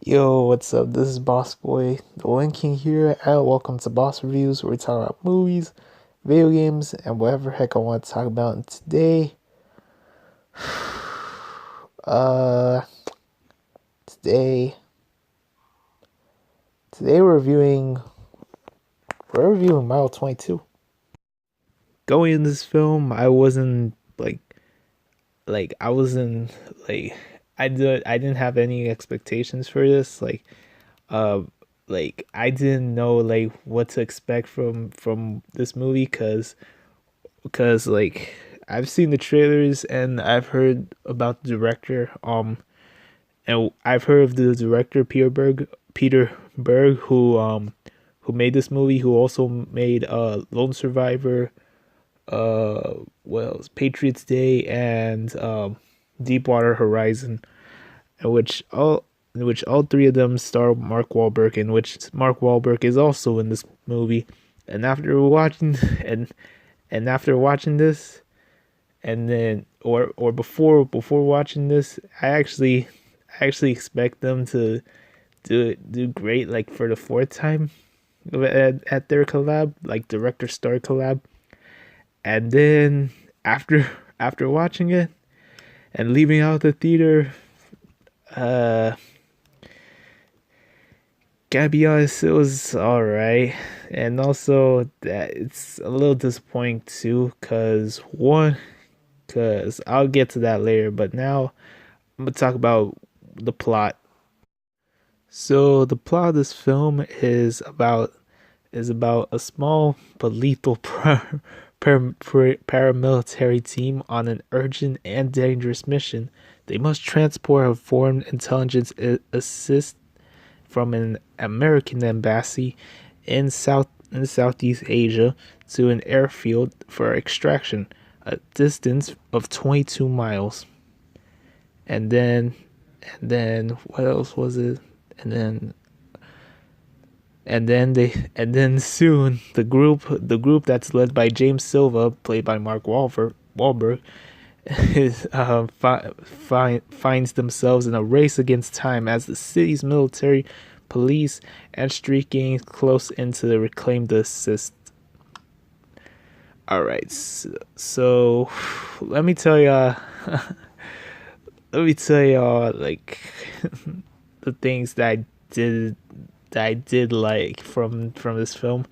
Yo, what's up? This is Boss Boy, the One King here, and welcome to Boss Reviews, where we talk about movies, video games, and whatever heck I want to talk about. And uh, today, today we're reviewing Mile 22. Going in this film, I wasn't I wasn't like I didn't have any expectations for this. Uh, I didn't know what to expect from this movie because I've seen the trailers and I've heard about the director and I've heard of the director Peter Berg who made this movie, who also made Lone Survivor, Patriots Day, and Deepwater Horizon, in which all three of them star Mark Wahlberg, in which Mark Wahlberg is also in this movie. And after watching and after watching this, and then or before watching this, I actually expect them to do great, like for the fourth time at their collab, like director star collab. And then after after watching it and leaving out the theater, uh gotta be honest, it was alright. And also that it's a little disappointing too, because I'll get to that later, but now I'm gonna talk about the plot. So the plot of this film is about a small but lethal paramilitary team on an urgent and dangerous mission. They must transport a foreign intelligence assist from an American embassy in Southeast Asia to an airfield for extraction, a distance of 22 miles. And then what else was it? And then and then soon the group that's led by James Silva, played by Mark Wahlberg, is finds themselves in a race against time as the city's military, police, and street gangs close in to reclaim the assist. All right, so let me tell y'all, like the things did that I did like from this film,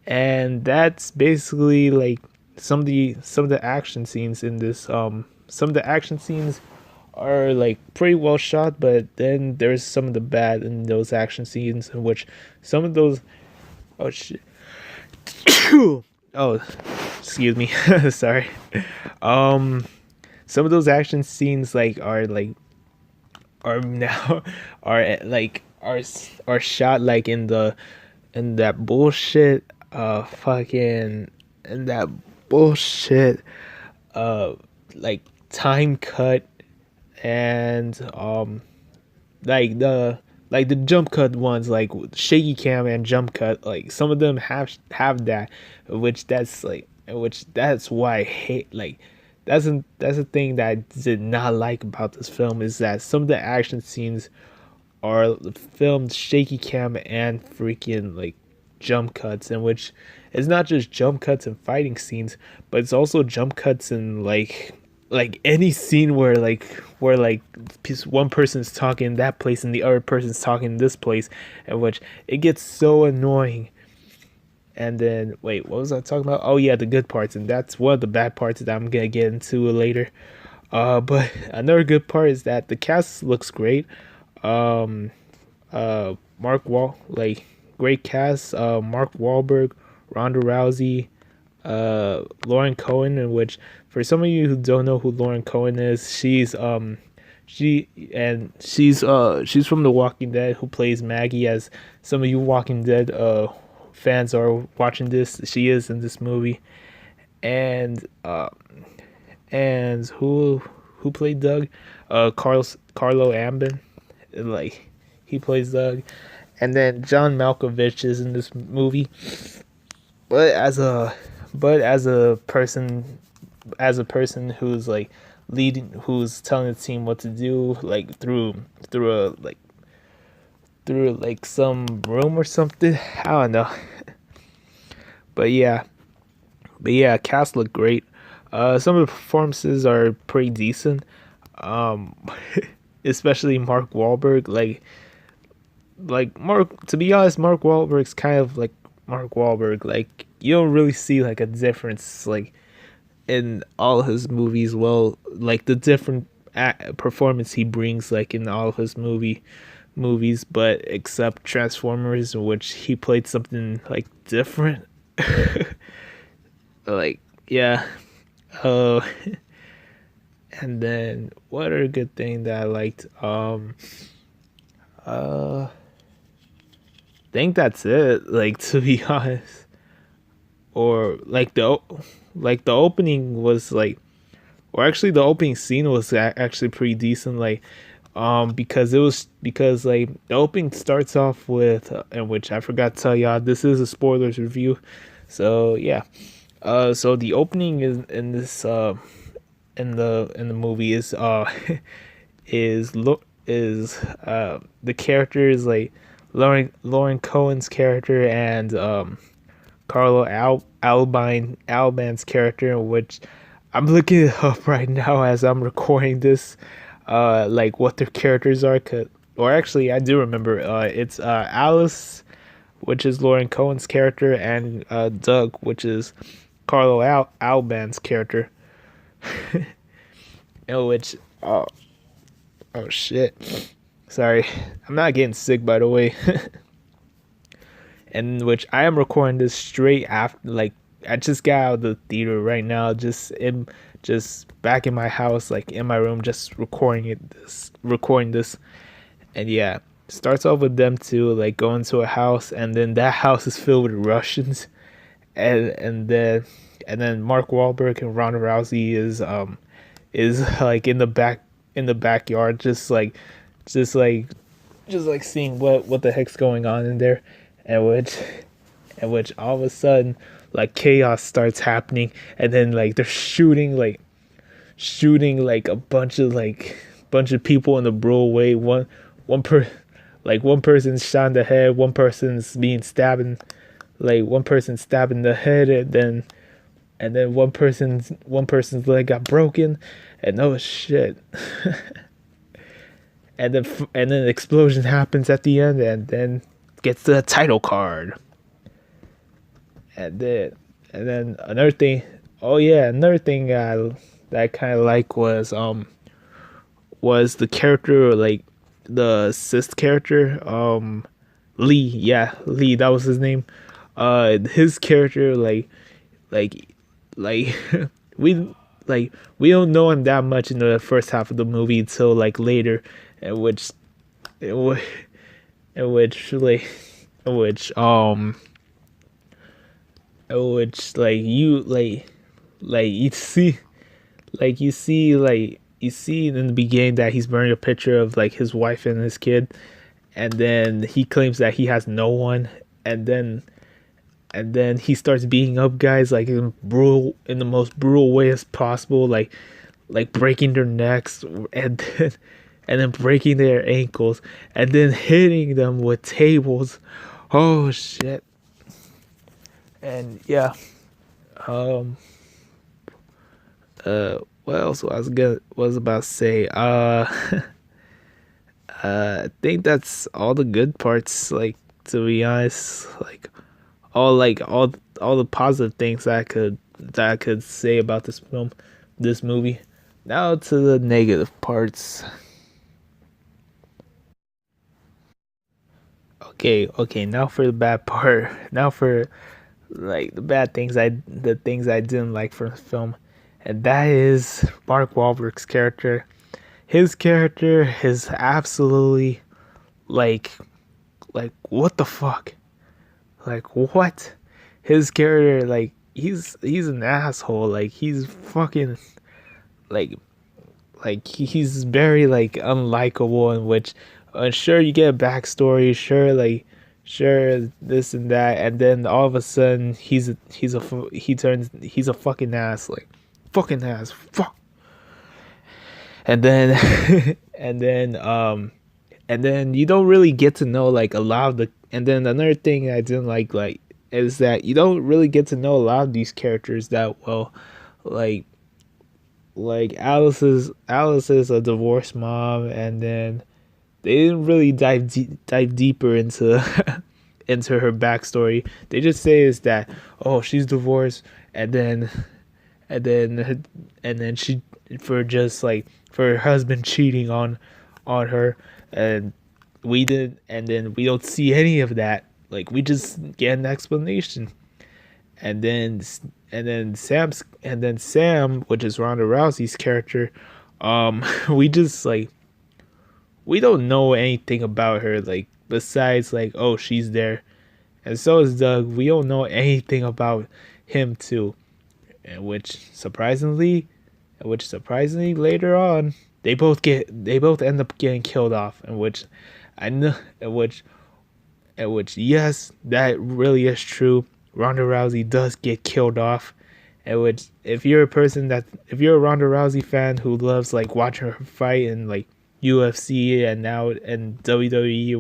and that's basically like some of the action scenes in this. Some of the action scenes are like pretty well shot, but then there's some of the bad in those action scenes, in which some of those, oh shit, oh, excuse me, sorry. Um, some of those action scenes are now are shot like in that bullshit fucking in that bullshit uh like time cut, and like the jump cut ones, like shaky cam and jump cut, like some of them have that, which that's why I hate, like that's a thing that I did not like about this film, is that some of the action scenes are filmed shaky cam and freaking like jump cuts, in which it's not just jump cuts and fighting scenes, but it's also jump cuts and like any scene where one person's talking in that place and the other person's talking in this place, in which it gets so annoying. And then wait, what was I talking about? Oh yeah, the good parts, and that's one of the bad parts that I'm gonna get into later. But another good part is that the cast looks great. Um, Mark Wall, like great cast. Mark Wahlberg, Ronda Rousey, Lauren Cohen, in which, for some of you who don't know who Lauren Cohen is, she's from The Walking Dead, who plays Maggie. As some of you Walking Dead fans are watching this, she is in this movie. And who played Doug? Carlo Ambin, like he plays Doug. And then John Malkovich is in this movie, but as a person, who's leading, who's telling the team what to do, like through a like through like some room or something. I don't know. But yeah, cast look great. Some of the performances are pretty decent. Um, especially Mark Wahlberg. Like Mark. To be honest, Mark Wahlberg's kind of like Mark Wahlberg. Like you don't really see like a difference like in all his movies. Well, like the different performance he brings like in all of his movies, but except Transformers, in which he played something like different. Like yeah. Uh, and then what other good thing that I liked? Uh, think that's it. Like to be honest, or like the opening was like, or actually the opening scene was actually pretty decent. Like, because it was because like the opening starts off with, in which I forgot to tell y'all, this is a spoilers review. So yeah, so the opening is in this in the movie is is the character is like Lauren Cohen's character and Carlo Alban's character, which I'm looking it up right now as I'm recording this. Like what their characters are, or actually I do remember. It's Alice, which is Lauren Cohen's character, and Doug, which is Carlo Alban's character. In which oh shit, sorry, I'm not getting sick by the way. In which I am recording this straight after, like I just got out of the theater right now, just back in my house, like in my room, just recording this, and yeah, starts off with them two like going to a house, and then that house is filled with Russians, and then Mark Wahlberg and Ronda Rousey is like in the backyard, just like just like seeing what the heck's going on in there, and which all of a sudden like chaos starts happening, and then like they're shooting like a bunch of people in the brutal way. One per like one person's shot in the head, one person's being stabbing, like one person stabbing the head, and then one person's leg got broken, and oh shit. And then the explosion happens at the end, and then gets the title card. And then another thing, oh yeah, another thing that I kind of like was the character, like the cis character, Lee. Yeah, Lee, that was his name. His character, like like we we don't know him that much in the first half of the movie until like later, in which in whi- in which like in which like you see in the beginning that he's wearing a picture of like his wife and his kid, and then he claims that he has no one, and then he starts beating up guys like in the most brutal way as possible, like breaking their necks, and then breaking their ankles, and then hitting them with tables. Oh shit. And yeah, um what else was about to say? I think that's all the good parts, like to be honest, all the positive things that I could say about this movie. Now to the negative parts. Okay, now for the bad part. Now for like the things I didn't like from the film, and that is Mark Wahlberg's character. His character is absolutely like what the fuck? Like what? His character, like he's an asshole. Like he's fucking like he's very like unlikable, in which sure you get a backstory, sure this and that, and then all of a sudden he's a fucking ass, like fucking ass, fuck. And then and then and then you don't really get to know like a lot of the. And then another thing I didn't like is that you don't really get to know a lot of these characters that well, like Alice is a divorced mom, and then they didn't really dive deeper into into her backstory. They just say is that oh she's divorced, and then and then and then she for just like for her husband cheating on her, and we did, and then we don't see any of that. Like we just get an explanation, and then Sam, which is Ronda Rousey's character, we just like we don't know anything about her like besides like oh she's there, and so is Doug. We don't know anything about him too, and which surprisingly later on they both end up getting killed off, and which I know, and which yes that really is true. Ronda Rousey does get killed off, and which if you're a Ronda Rousey fan who loves like watching her fight and like UFC and now and WWE,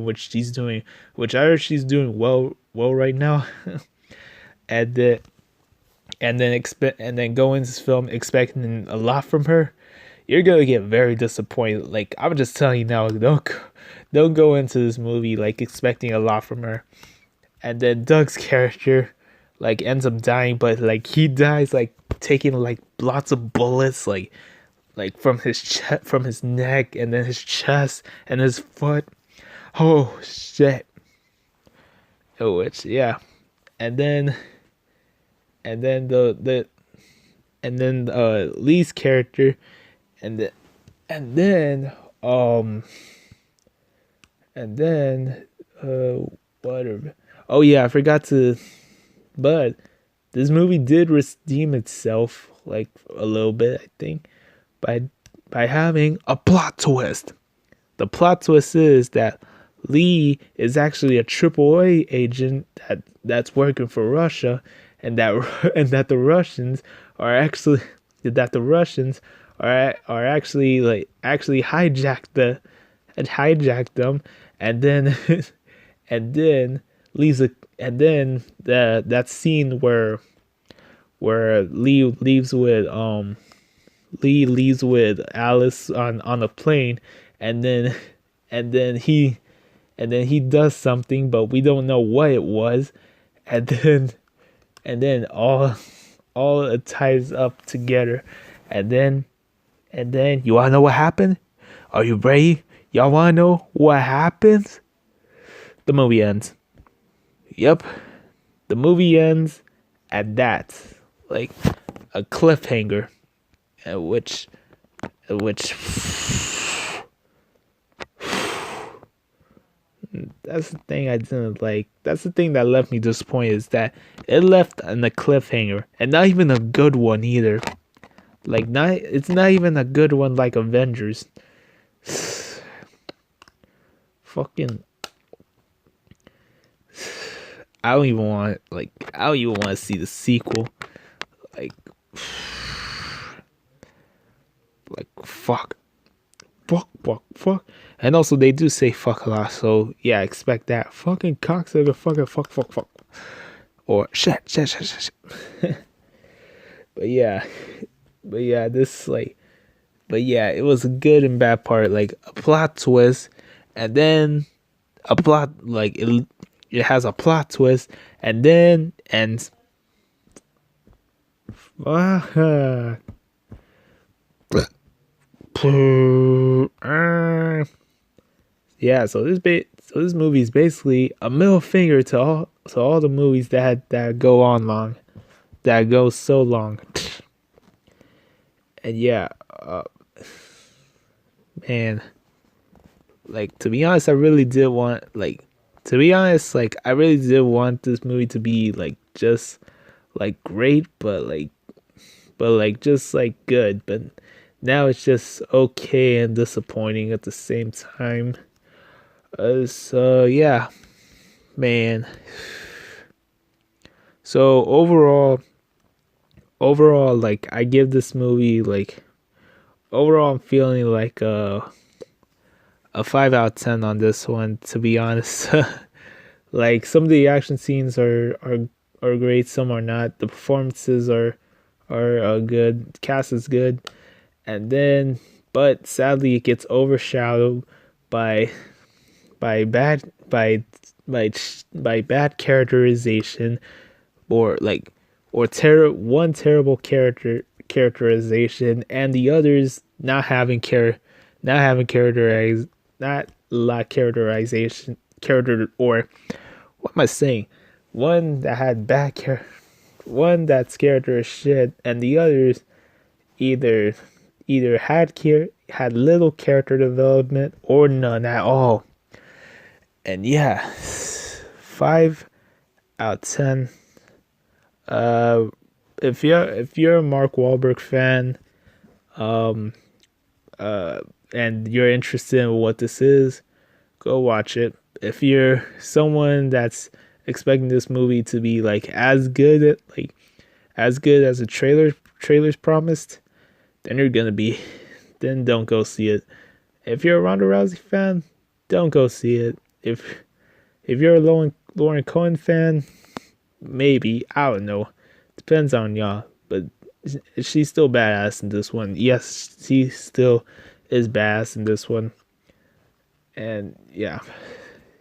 which I heard she's doing well right now, and the and then go into this film expecting a lot from her, you're gonna get very disappointed. Like I'm just telling you now, don't go into this movie like expecting a lot from her. And then Doug's character like ends up dying, but like he dies like taking like lots of bullets like from his neck and then his chest and his foot. Oh shit. Oh, which yeah, and then and then the and then Lee's character, and the, and then and then what are, oh yeah I forgot to, but this movie did redeem itself like a little bit I think by having a plot twist. The plot twist is that Lee is actually a AAA agent that's working for Russia, and that and that the Russians are actually that the Russians are actually like actually hijacked them, and then and then leaves a and then that scene where Lee leaves with Alice on a plane, and then and then he he does something, but we don't know what it was, and then all it ties up together, and then you wanna know what happened? Are you ready? Y'all wanna know what happens? The movie ends. Yep, the movie ends at that, like a cliffhanger, which that's the thing I didn't like. That's the thing that left me disappointed, is that it left on a cliffhanger, and not even a good one either. Like it's not even a good one like Avengers. Fucking I don't even want to see the sequel. Like fuck. Fuck. And also they do say fuck a lot, so yeah, expect that. Fucking cocksucker, fucking fuck. Or shit. But yeah. This like but yeah, it was a good and bad part, like a plot twist, and then a plot like it has a plot twist, and then ends. Yeah, so this movie is basically a middle finger to all the movies that go on long, that go so long. And yeah, man, like to be honest, I really did want I really did want this movie to be like just like great, but like just like good, but now it's just okay and disappointing at the same time. So yeah, man. So overall, like I give this movie like overall I'm feeling like a 5 out of 10 on this one, to be honest. Like some of the action scenes are great, some are not. The performances are good. The cast is good, and then but sadly it gets overshadowed by by bad by by bad characterization, or like or one terrible characterization, and the others not having characterize not a lot characterization character, or what am I saying? One that had one that's character as shit, and the others either had little character development or none at all. And yeah, 5 out of 10. Uh, if you're a Mark Wahlberg fan, um, and you're interested in what this is, go watch it. If you're someone that's expecting this movie to be like as good as the trailers promised, then you're gonna be then don't go see it. If you're a Ronda Rousey fan, don't go see it. If you're a Lauren Cohen fan, maybe, I don't know. Depends on y'all, but she's still badass in this one. Yes, she still is badass in this one. And yeah.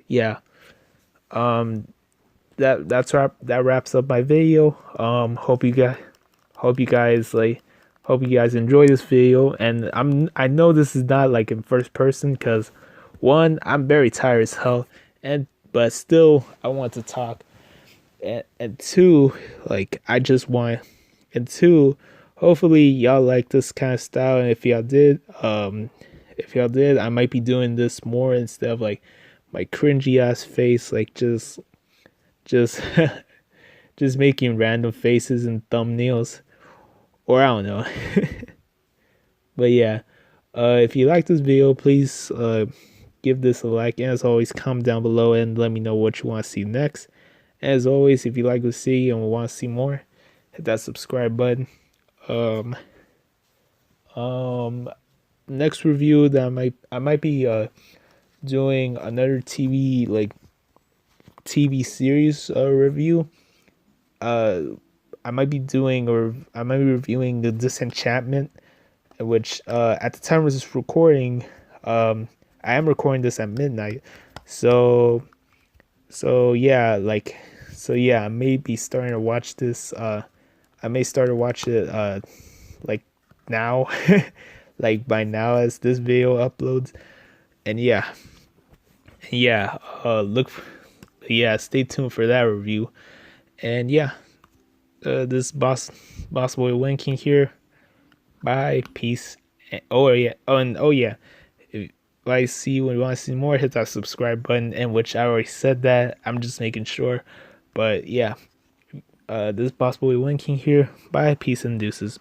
Yeah. Um that wraps up my video. Hope you guys hope you guys enjoy this video, and I know this is not like in first person cuz one, I'm very tired as hell, and but still I want to talk, and two, like I just want, and two, hopefully y'all like this kind of style, and if y'all did, I might be doing this more instead of like my cringy ass face, like just just making random faces and thumbnails, or I don't know. But yeah, if you like this video, please give this a like, and as always, comment down below and let me know what you want to see next. As always, if you like to see and want to see more, hit that subscribe button. Um, Next review that I might be doing another TV series review. I might be reviewing the Disenchantment, which at the time of this recording, I am recording this at midnight, so yeah, I may be starting to watch this. I may start to watch it like now, like by now as this video uploads, and stay tuned for that review. And yeah, this boss boy winking here. Bye, peace. If I see when you want to see more, hit that subscribe button. And which I already said that. I'm just making sure. But yeah, this boss boy winking here. Bye, peace and deuces.